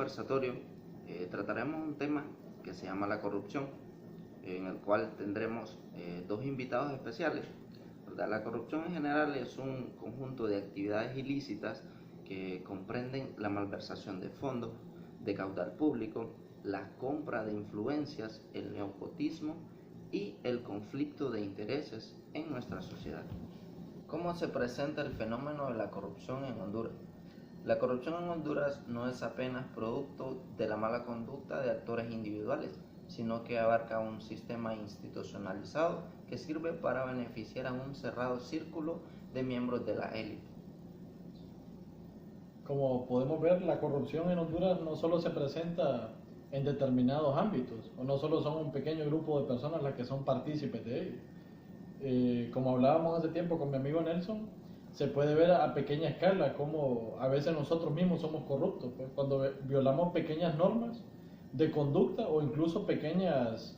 conversatorio trataremos un tema que se llama la corrupción, en el cual tendremos dos invitados especiales. ¿Verdad? La corrupción en general es un conjunto de actividades ilícitas que comprenden la malversación de fondos, de caudal público, la compra de influencias, el nepotismo y el conflicto de intereses en nuestra sociedad. ¿Cómo se presenta el fenómeno de la corrupción en Honduras? La corrupción en Honduras no es apenas producto de la mala conducta de actores individuales, sino que abarca un sistema institucionalizado que sirve para beneficiar a un cerrado círculo de miembros de la élite. Como podemos ver, la corrupción en Honduras no solo se presenta en determinados ámbitos, o no solo son un pequeño grupo de personas las que son partícipes de ello. Como hablábamos hace tiempo con mi amigo Nelson, se puede ver a pequeña escala cómo a veces nosotros mismos somos corruptos, pues, cuando violamos pequeñas normas de conducta o incluso pequeñas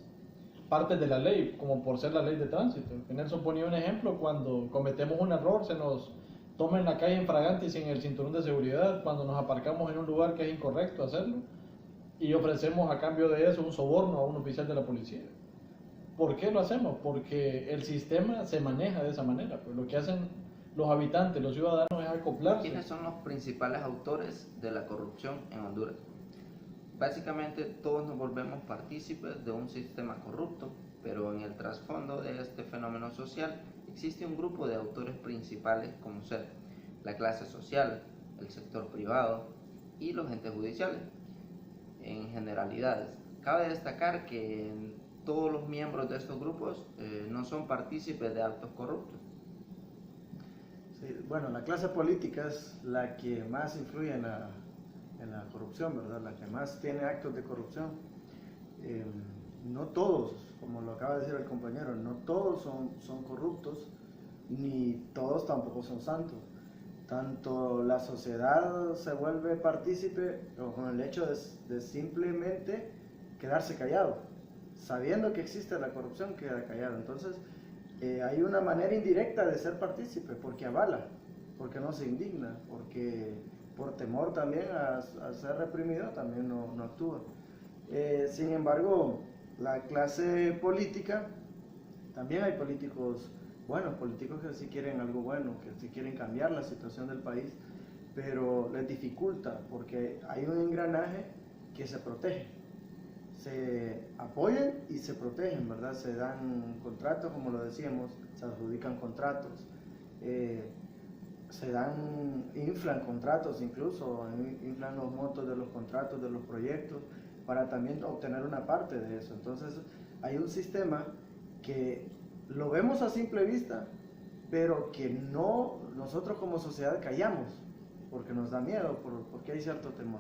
partes de la ley, como por ser la ley de tránsito. Nelson ponía un ejemplo: cuando cometemos un error, se nos toma en la calle infragante y sin el cinturón de seguridad, cuando nos aparcamos en un lugar que es incorrecto hacerlo y ofrecemos a cambio de eso un soborno a un oficial de la policía. ¿Por qué lo hacemos? Porque el sistema se maneja de esa manera. Pues lo que hacen los habitantes, los ciudadanos, es acoplarse. ¿Quiénes son los principales autores de la corrupción en Honduras? Básicamente todos nos volvemos partícipes de un sistema corrupto, pero en el trasfondo de este fenómeno social existe un grupo de autores principales, como ser la clase social, el sector privado y los entes judiciales. En generalidades, cabe destacar que todos los miembros de estos grupos no son partícipes de actos corruptos. Sí, bueno, la clase política es la que más influye en la corrupción, ¿verdad? La que más tiene actos de corrupción. No todos, como lo acaba de decir el compañero, no todos son corruptos, ni todos tampoco son santos. Tanto la sociedad se vuelve partícipe con el hecho de simplemente quedarse callado, sabiendo que existe la corrupción, queda callado. Entonces, hay una manera indirecta de ser partícipe, porque avala, porque no se indigna, porque por temor también a ser reprimido también no actúa. Sin embargo, la clase política, también hay políticos buenos, políticos que sí quieren algo bueno, que sí quieren cambiar la situación del país, pero les dificulta porque hay un engranaje que se protege. Se apoyan y se protegen, ¿verdad? Se dan contratos, como lo decíamos, se adjudican contratos, inflan contratos, incluso inflan los montos de los contratos, de los proyectos, para también obtener una parte de eso. Entonces hay un sistema que lo vemos a simple vista, pero que nosotros como sociedad callamos, porque nos da miedo, porque hay cierto temor.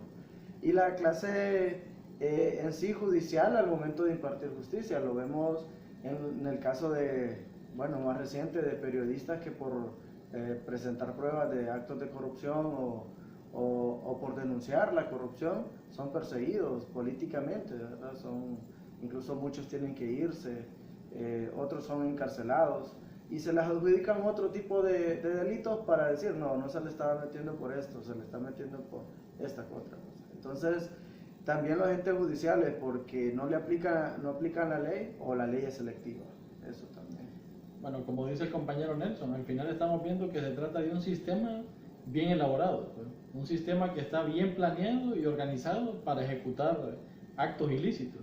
Y la clase en sí judicial, al momento de impartir justicia, lo vemos en el caso más reciente, de periodistas que por presentar pruebas de actos de corrupción o por denunciar la corrupción son perseguidos políticamente, ¿verdad? Incluso muchos tienen que irse, otros son encarcelados y se les adjudican otro tipo de delitos para decir no se le estaba metiendo por esto, se le está metiendo por esta otra cosa. Entonces también los entes judiciales, porque no aplican la ley, o la ley es selectiva, eso también. Bueno, como dice el compañero Nelson, al final estamos viendo que se trata de un sistema bien elaborado, pues, un sistema que está bien planeado y organizado para ejecutar actos ilícitos.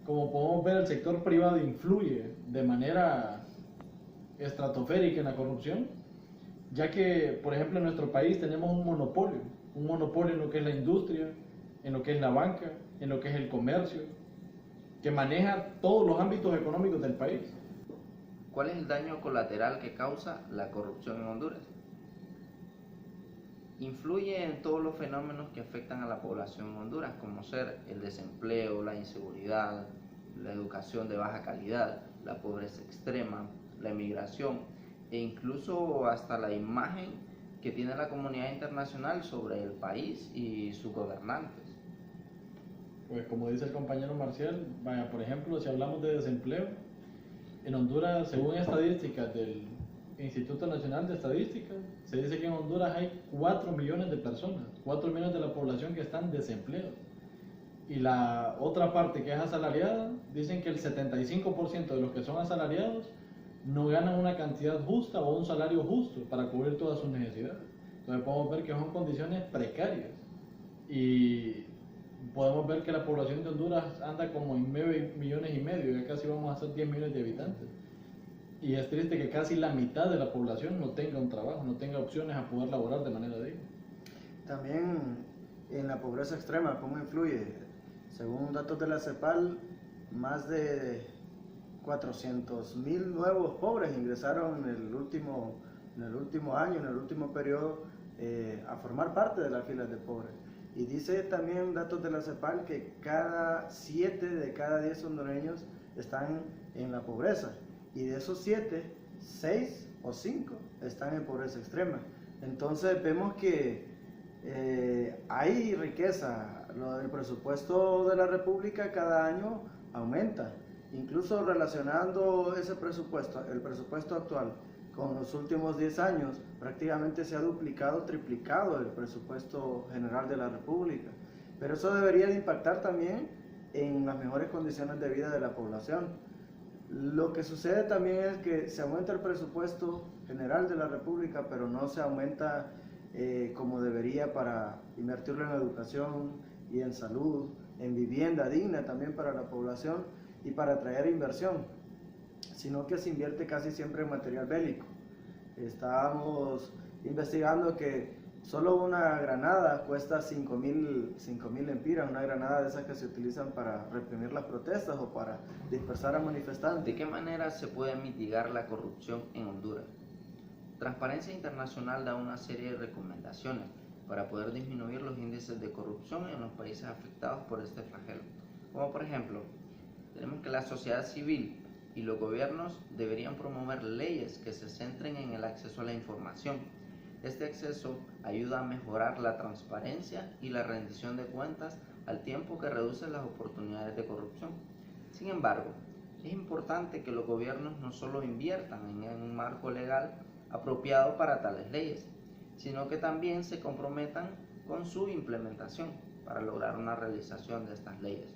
Como podemos ver, el sector privado influye de manera estratosférica en la corrupción, ya que, por ejemplo, en nuestro país tenemos un monopolio en lo que es la industria, en lo que es la banca, en lo que es el comercio, que maneja todos los ámbitos económicos del país. ¿Cuál es el daño colateral que causa la corrupción en Honduras? Influye en todos los fenómenos que afectan a la población en Honduras, como ser el desempleo, la inseguridad, la educación de baja calidad, la pobreza extrema, la emigración e incluso hasta la imagen que tiene la comunidad internacional sobre el país y sus gobernantes. Pues como dice el compañero Marcial, vaya, por ejemplo, si hablamos de desempleo, en Honduras, según estadísticas del Instituto Nacional de Estadística, se dice que en Honduras hay 4 millones de personas, 4 millones de la población que están desempleados. y la otra parte que es asalariada, dicen que el 75% de los que son asalariados no ganan una cantidad justa o un salario justo para cubrir todas sus necesidades. Entonces podemos ver que son condiciones precarias y podemos ver que la población de Honduras anda como en 9,5 millones, ya casi vamos a ser 10 millones de habitantes. Y es triste que casi la mitad de la población no tenga un trabajo, no tenga opciones a poder laborar de manera digna. También en la pobreza extrema, ¿cómo influye? Según datos de la CEPAL, más de 400,000 nuevos pobres ingresaron en el último año, en el último periodo, a formar parte de las filas de pobres. Y dice también datos de la CEPAL que 7 de cada 10 hondureños están en la pobreza. Y de esos 7, 6 o 5 están en pobreza extrema. Entonces vemos que hay riqueza. El presupuesto de la República cada año aumenta. Incluso relacionando ese presupuesto, el presupuesto actual, con los últimos 10 años, prácticamente se ha duplicado, triplicado el presupuesto general de la República. Pero eso debería de impactar también en las mejores condiciones de vida de la población. Lo que sucede también es que se aumenta el presupuesto general de la República, pero no se aumenta como debería para invertirlo en educación y en salud, en vivienda digna también para la población y para atraer inversión, sino que se invierte casi siempre en material bélico. Estábamos investigando que solo una granada cuesta 5,000 lempiras, una granada de esas que se utilizan para reprimir las protestas o para dispersar a manifestantes. ¿De qué manera se puede mitigar la corrupción en Honduras? Transparencia Internacional da una serie de recomendaciones para poder disminuir los índices de corrupción en los países afectados por este flagelo. Como por ejemplo, tenemos que la sociedad civil y los gobiernos deberían promover leyes que se centren en el acceso a la información. Este acceso ayuda a mejorar la transparencia y la rendición de cuentas al tiempo que reduce las oportunidades de corrupción. Sin embargo, es importante que los gobiernos no solo inviertan en un marco legal apropiado para tales leyes, sino que también se comprometan con su implementación para lograr una realización de estas leyes.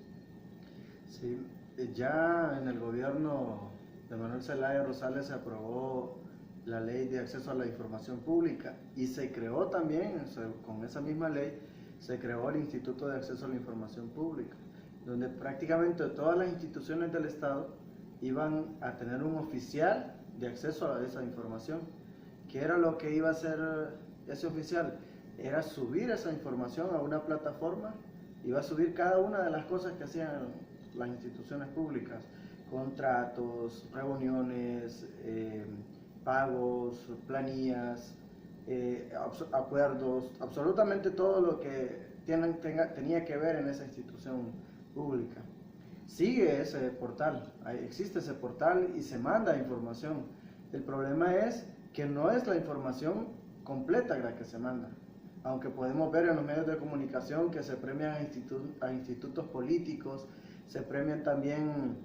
Sí, ya en el gobierno de Manuel Zelaya Rosales se aprobó la ley de acceso a la información pública y se creó también, con esa misma ley, se creó el Instituto de Acceso a la Información Pública, donde prácticamente todas las instituciones del Estado iban a tener un oficial de acceso a esa información. ¿Qué era lo que iba a hacer ese oficial? Era subir esa información a una plataforma, iba a subir cada una de las cosas que hacían las instituciones públicas, contratos, reuniones, pagos, planillas, acuerdos, absolutamente todo lo que tenía que ver en esa institución pública. Sigue ese portal, existe ese portal y se manda información. El problema es que no es la información completa la que se manda. Aunque podemos ver en los medios de comunicación que se premian a institutos políticos, se premian también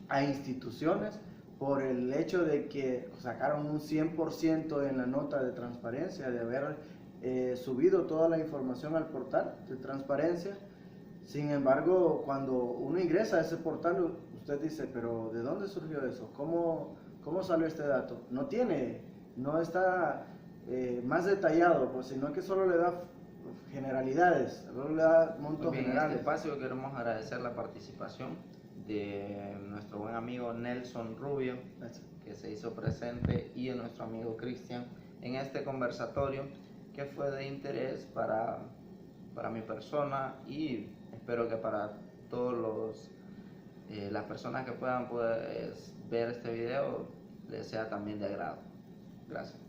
a instituciones por el hecho de que sacaron un 100% en la nota de transparencia, de haber subido toda la información al portal de transparencia. Sin embargo, cuando uno ingresa a ese portal, usted dice, pero ¿de dónde surgió eso? ¿Cómo salió este dato? No está más detallado, pues, sino que solo le da generalidades, solo le da montos generales. En este espacio queremos agradecer la participación de nuestro buen amigo Nelson Rubio, que se hizo presente, y de nuestro amigo Cristian en este conversatorio que fue de interés para mi persona y espero que para todos las personas que puedan ver este video les sea también de agrado. Gracias.